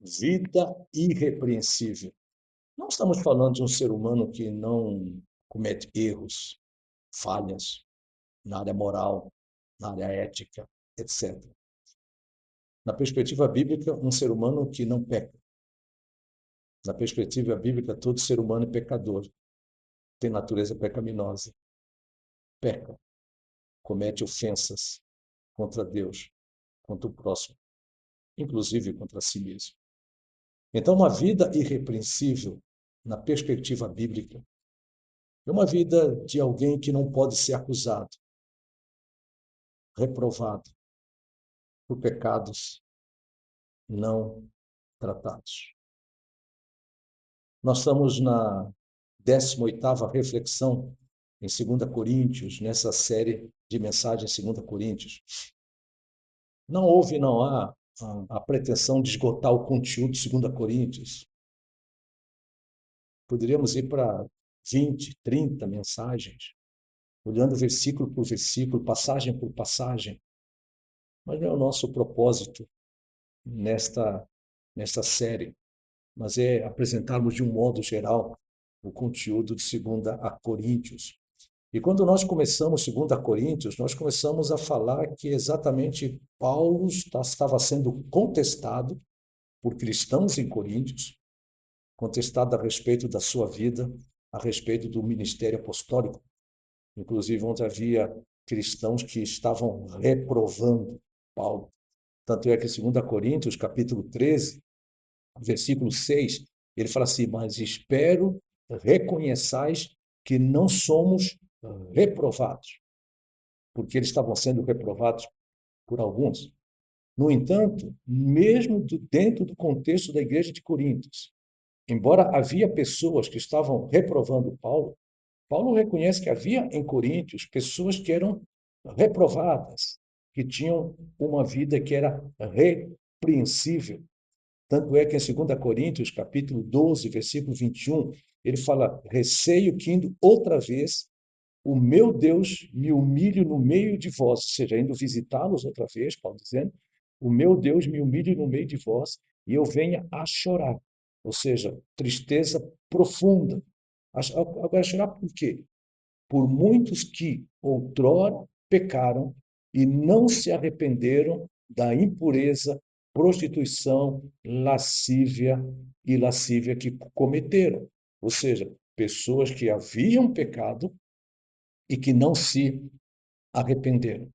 Vida irrepreensível. Não estamos falando de um ser humano que não comete erros, falhas na área moral, na área ética, etc. Na perspectiva bíblica, um ser humano que não peca. Na perspectiva bíblica, todo ser humano é pecador, tem natureza pecaminosa, peca, comete ofensas contra Deus, contra o próximo, inclusive contra si mesmo. Então, uma vida irrepreensível, na perspectiva bíblica, é uma vida de alguém que não pode ser acusado, reprovado por pecados não tratados. Nós estamos na 18ª reflexão em 2 Coríntios, nessa série de mensagens em 2 Coríntios. Não há a pretensão de esgotar o conteúdo de 2 Coríntios. Poderíamos ir para 20, 30 mensagens, olhando versículo por versículo, passagem por passagem, mas não é o nosso propósito nesta série, mas é apresentarmos de um modo geral o conteúdo de 2 Coríntios. E quando nós começamos 2 Coríntios, nós começamos a falar que exatamente Paulo estava sendo contestado por cristãos em Coríntios, contestado a respeito da sua vida, a respeito do ministério apostólico, inclusive onde havia cristãos que estavam reprovando Paulo. Tanto é que 2 Coríntios, capítulo 13, versículo 6, ele fala assim: mas espero reconheçais que não somos reprovados, porque eles estavam sendo reprovados por alguns. No entanto, mesmo dentro do contexto da igreja de Coríntios, embora havia pessoas que estavam reprovando Paulo, Paulo reconhece que havia em Coríntios pessoas que eram reprovadas, que tinham uma vida que era repreensível. Tanto é que em 2 Coríntios, capítulo 12, versículo 21, ele fala: receio que indo outra vez o meu Deus me humilhe no meio de vós, ou seja, indo visitá-los outra vez, Paulo dizendo, o meu Deus me humilhe no meio de vós e eu venha a chorar, ou seja, tristeza profunda. Agora, chorar por quê? Por muitos que outrora pecaram e não se arrependeram da impureza, prostituição, lascívia que cometeram. Ou seja, pessoas que haviam pecado e que não se arrependeram,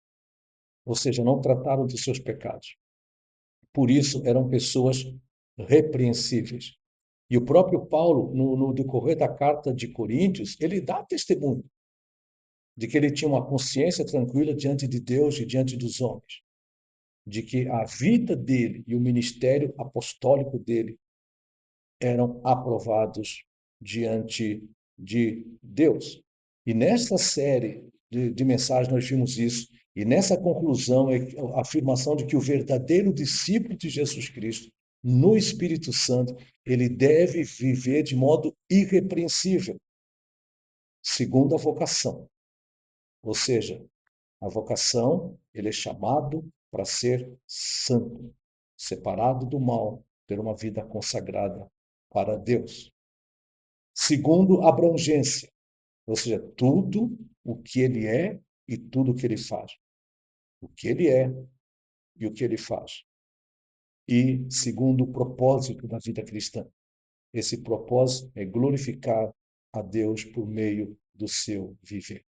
ou seja, não trataram dos seus pecados. Por isso, eram pessoas repreensíveis. E o próprio Paulo, no decorrer da carta de Coríntios, ele dá testemunho de que ele tinha uma consciência tranquila diante de Deus e diante dos homens, de que a vida dele e o ministério apostólico dele eram aprovados diante de Deus. E nesta série de mensagens nós vimos isso, e nessa conclusão é a afirmação de que o verdadeiro discípulo de Jesus Cristo, no Espírito Santo, ele deve viver de modo irrepreensível, segundo a vocação. Ou seja, a vocação, ele é chamado para ser santo, separado do mal, ter uma vida consagrada para Deus. Segundo, abrangência, ou seja, tudo o que ele é e tudo o que ele faz. O que ele é e o que ele faz. E segundo, o propósito da vida cristã. Esse propósito é glorificar a Deus por meio do seu viver.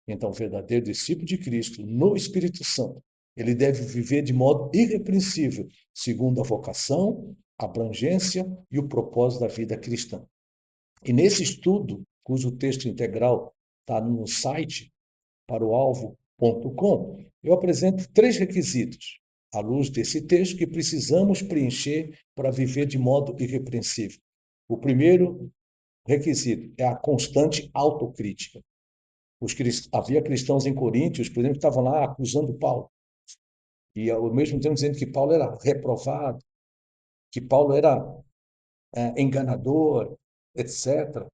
Então, o verdadeiro discípulo de Cristo, no Espírito Santo, ele deve viver de modo irrepreensível, segundo a vocação, a abrangência e o propósito da vida cristã. E nesse estudo, cujo texto integral está no site paroalvo.com, eu apresento 3 requisitos, à luz desse texto, que precisamos preencher para viver de modo irrepreensível. O primeiro requisito é a constante autocrítica. Havia cristãos em Coríntios, por exemplo, que estavam lá acusando Paulo, e ao mesmo tempo dizendo que Paulo era reprovado, que Paulo era enganador, etc.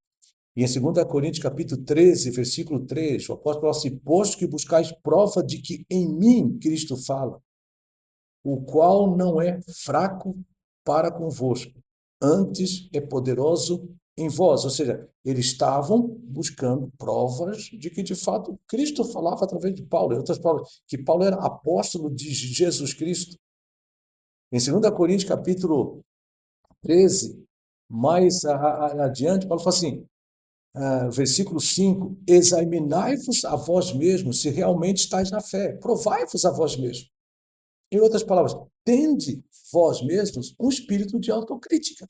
E em 2 Coríntios, capítulo 13, versículo 3, o apóstolo fala assim: posto que buscais prova de que em mim Cristo fala, o qual não é fraco para convosco, antes é poderoso em vós. Ou seja, eles estavam buscando provas de que, de fato, Cristo falava através de Paulo. Em outras palavras, que Paulo era apóstolo de Jesus Cristo. Em 2 Coríntios, capítulo 13, mais adiante, Paulo fala assim, versículo 5, examinai-vos a vós mesmos se realmente estáis na fé. Provai-vos a vós mesmos. Em outras palavras, tende vós mesmos um espírito de autocrítica.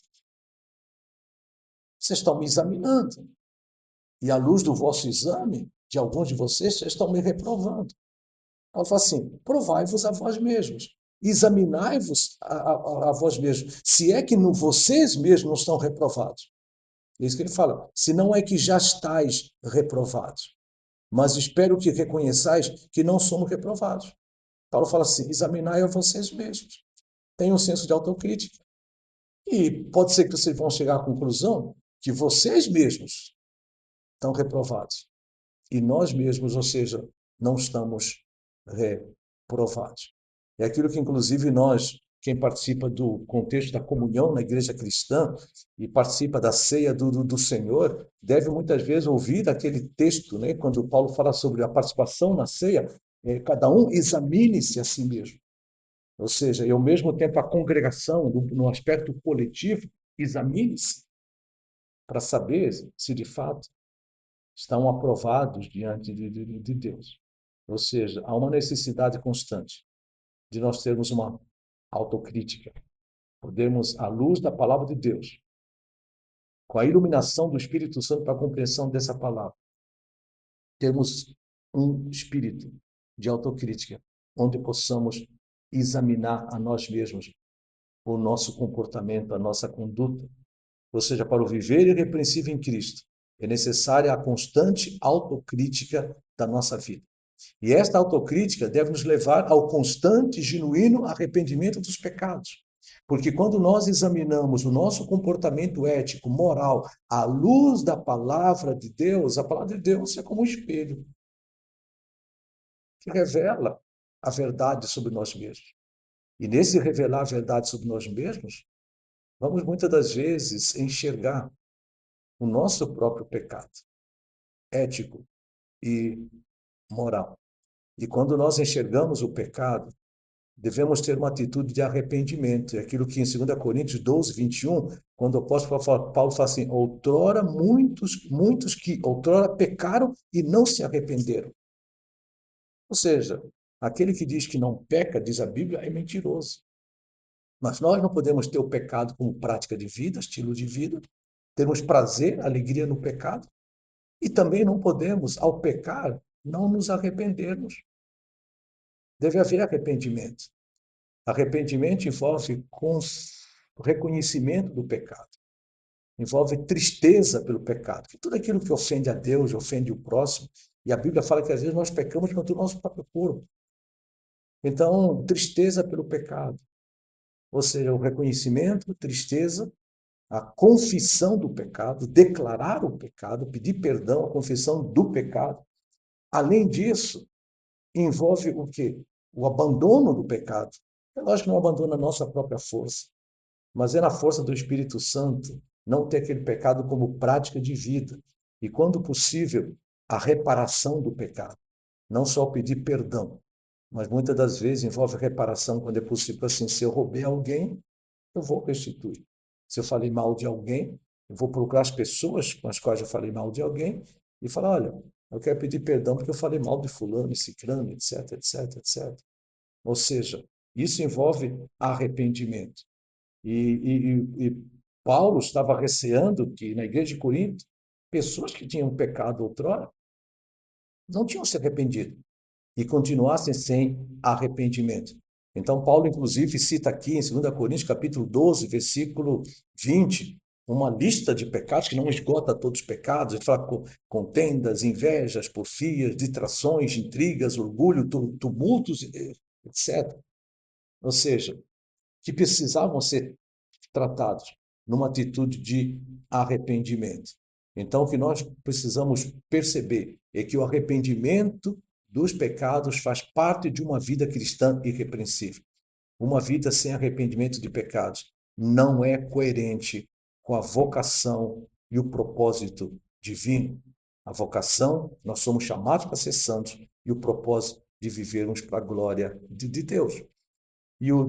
Vocês estão me examinando. E à luz do vosso exame, de alguns de vocês, vocês estão me reprovando. Ela fala assim, provai-vos a vós mesmos. Examinai-vos a vós mesmos. Se é que vocês mesmos não estão reprovados. É isso que ele fala. Se não é que já estáis reprovados. Mas espero que reconheçais que não somos reprovados. Paulo fala assim, examinai a vocês mesmos. Tenham um senso de autocrítica. E pode ser que vocês vão chegar à conclusão que vocês mesmos estão reprovados. E nós mesmos, ou seja, não estamos reprovados. É aquilo que, inclusive, nós, quem participa do contexto da comunhão na igreja cristã e participa da ceia do Senhor, deve muitas vezes ouvir aquele texto, né, quando Paulo fala sobre a participação na ceia, cada um examine-se a si mesmo. Ou seja, e ao mesmo tempo a congregação, no aspecto coletivo, examine-se para saber se de fato estão aprovados diante de Deus. Ou seja, há uma necessidade constante de nós termos uma autocrítica, podermos, à luz da palavra de Deus, com a iluminação do Espírito Santo para a compreensão dessa palavra, termos um espírito de autocrítica, onde possamos examinar a nós mesmos o nosso comportamento, a nossa conduta. Ou seja, para o viver irrepreensível em Cristo, é necessária a constante autocrítica da nossa vida. E esta autocrítica deve nos levar ao constante e genuíno arrependimento dos pecados. Porque quando nós examinamos o nosso comportamento ético, moral, à luz da palavra de Deus, a palavra de Deus é como um espelho que revela a verdade sobre nós mesmos. E nesse revelar a verdade sobre nós mesmos, vamos muitas das vezes enxergar o nosso próprio pecado ético e moral. E quando nós enxergamos o pecado, devemos ter uma atitude de arrependimento. É aquilo que em 2 Coríntios 12, 21, quando o apóstolo Paulo fala assim, outrora muitos que outrora pecaram e não se arrependeram. Ou seja, aquele que diz que não peca, diz a Bíblia, é mentiroso. Mas nós não podemos ter o pecado como prática de vida, estilo de vida, termos prazer, alegria no pecado, e também não podemos, ao pecar, não nos arrependermos. Deve haver arrependimento. Arrependimento envolve reconhecimento do pecado, envolve tristeza pelo pecado, que tudo aquilo que ofende a Deus, ofende o próximo, e a Bíblia fala que às vezes nós pecamos contra o nosso próprio corpo. Então, tristeza pelo pecado, ou seja, o reconhecimento, tristeza, a confissão do pecado, declarar o pecado, pedir perdão, a confissão do pecado. Além disso, envolve o quê? O abandono do pecado. É lógico que não abandona a nossa própria força, mas é na força do Espírito Santo não ter aquele pecado como prática de vida. E, quando possível, a reparação do pecado. Não só pedir perdão, mas muitas das vezes envolve reparação quando é possível. Assim, se eu roubei alguém, eu vou restituir. Se eu falei mal de alguém, eu vou procurar as pessoas com as quais eu falei mal de alguém e falar, olha, eu quero pedir perdão porque eu falei mal de fulano e ciclano, etc, etc, etc. Ou seja, isso envolve arrependimento. E Paulo estava receando que na igreja de Corinto, pessoas que tinham pecado outrora não tinham se arrependido e continuassem sem arrependimento. Então, Paulo, inclusive, cita aqui em 2 Coríntios, capítulo 12, versículo 20, uma lista de pecados que não esgota todos os pecados. Ele fala contendas, invejas, porfias, distrações, intrigas, orgulho, tumultos, etc. Ou seja, que precisavam ser tratados numa atitude de arrependimento. Então, o que nós precisamos perceber é que o arrependimento dos pecados faz parte de uma vida cristã irrepreensível. Uma vida sem arrependimento de pecados não é coerente com a vocação e o propósito divino. A vocação, nós somos chamados para ser santos, e o propósito de vivermos para a glória de Deus. E o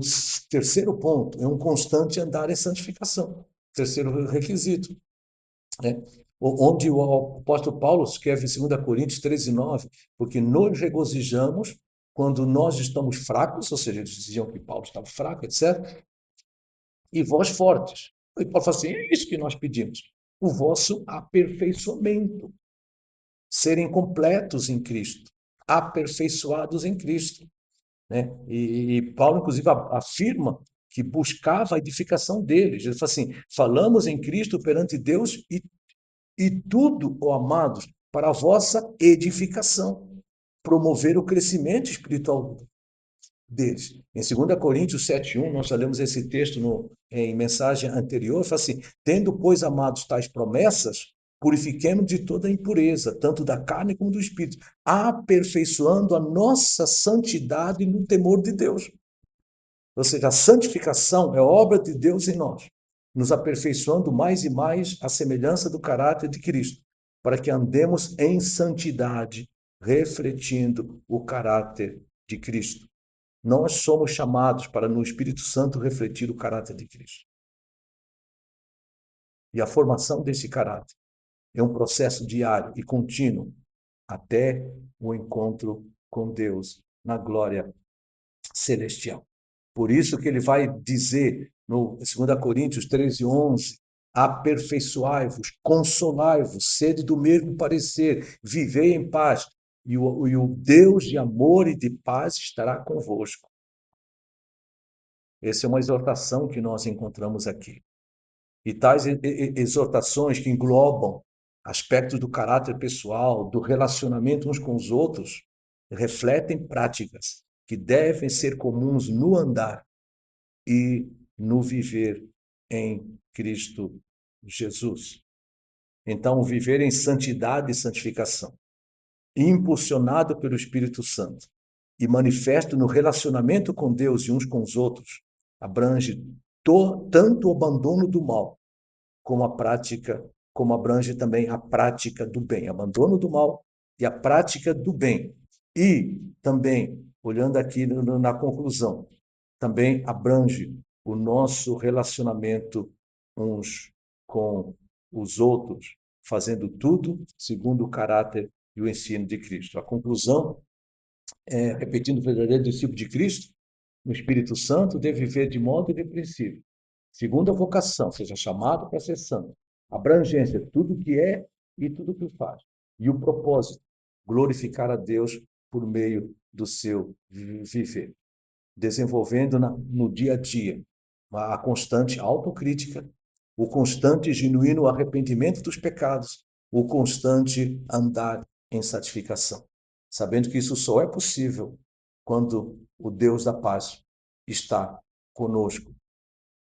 terceiro ponto é um constante andar em santificação. Terceiro requisito, né? Onde o apóstolo Paulo escreve em 2 Coríntios 13:9, porque nos regozijamos quando nós estamos fracos, ou seja, eles diziam que Paulo estava fraco, etc., e vós fortes. E Paulo fala assim, é isso que nós pedimos, o vosso aperfeiçoamento, serem completos em Cristo, aperfeiçoados em Cristo, né? E Paulo, inclusive, afirma que buscava a edificação deles. Ele fala assim, falamos em Cristo perante Deus e tudo, ó amados, para a vossa edificação, promover o crescimento espiritual deles. Em 2 Coríntios 7:1, nós já lemos esse texto em mensagem anterior, fala assim, tendo, pois, amados, tais promessas, purifiquemos de toda impureza, tanto da carne como do espírito, aperfeiçoando a nossa santidade no temor de Deus. Ou seja, a santificação é obra de Deus em nós, nos aperfeiçoando mais e mais à semelhança do caráter de Cristo, para que andemos em santidade, refletindo o caráter de Cristo. Nós somos chamados para, no Espírito Santo, refletir o caráter de Cristo. E a formação desse caráter é um processo diário e contínuo até o encontro com Deus na glória celestial. Por isso que ele vai dizer no 2 Coríntios 13:11, aperfeiçoai-vos, consolai-vos, sede do mesmo parecer, vivei em paz, e o Deus de amor e de paz estará convosco. Essa é uma exortação que nós encontramos aqui. E tais exortações que englobam aspectos do caráter pessoal, do relacionamento uns com os outros, refletem práticas que devem ser comuns no andar e no viver em Cristo Jesus. Então, viver em santidade e santificação, impulsionado pelo Espírito Santo e manifesto no relacionamento com Deus e uns com os outros, abrange tanto o abandono do mal como abrange também a prática do bem, abandono do mal e a prática do bem. E também, olhando aqui na conclusão, também abrange o nosso relacionamento uns com os outros, fazendo tudo segundo o caráter e o ensino de Cristo. A conclusão é, repetindo, o verdadeiro discípulo de Cristo, no Espírito Santo, deve viver de modo irrepreensível, segundo a vocação, seja chamado para ser santo, abrangência, tudo que é e tudo que faz, e o propósito, glorificar a Deus por meio do seu viver, desenvolvendo no dia a dia a constante autocrítica, o constante e genuíno arrependimento dos pecados, o constante andar em santificação, sabendo que isso só é possível quando o Deus da paz está conosco,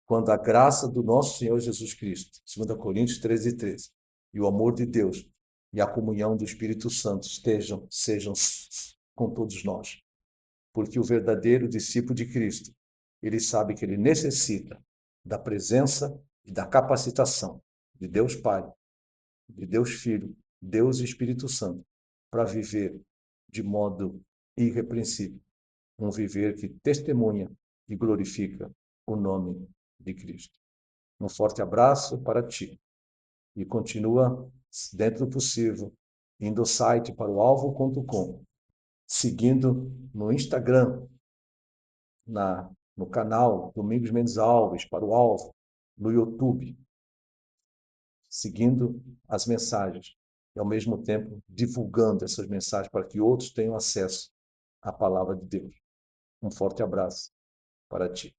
quando a graça do nosso Senhor Jesus Cristo, 2 Coríntios 13:13, e o amor de Deus e a comunhão do Espírito Santo sejam com todos nós. Porque o verdadeiro discípulo de Cristo, ele sabe que ele necessita da presença e da capacitação de Deus Pai, de Deus Filho, Deus e Espírito Santo, para viver de modo irrepreensível, um viver que testemunha e glorifica o nome de Cristo. Um forte abraço para ti e continua, dentro do possível, indo ao site para o alvo.com, seguindo no Instagram, no canal Domingos Mendes Alves, para o Alvo, no YouTube, seguindo as mensagens e, ao mesmo tempo, divulgando essas mensagens para que outros tenham acesso à palavra de Deus. Um forte abraço para ti.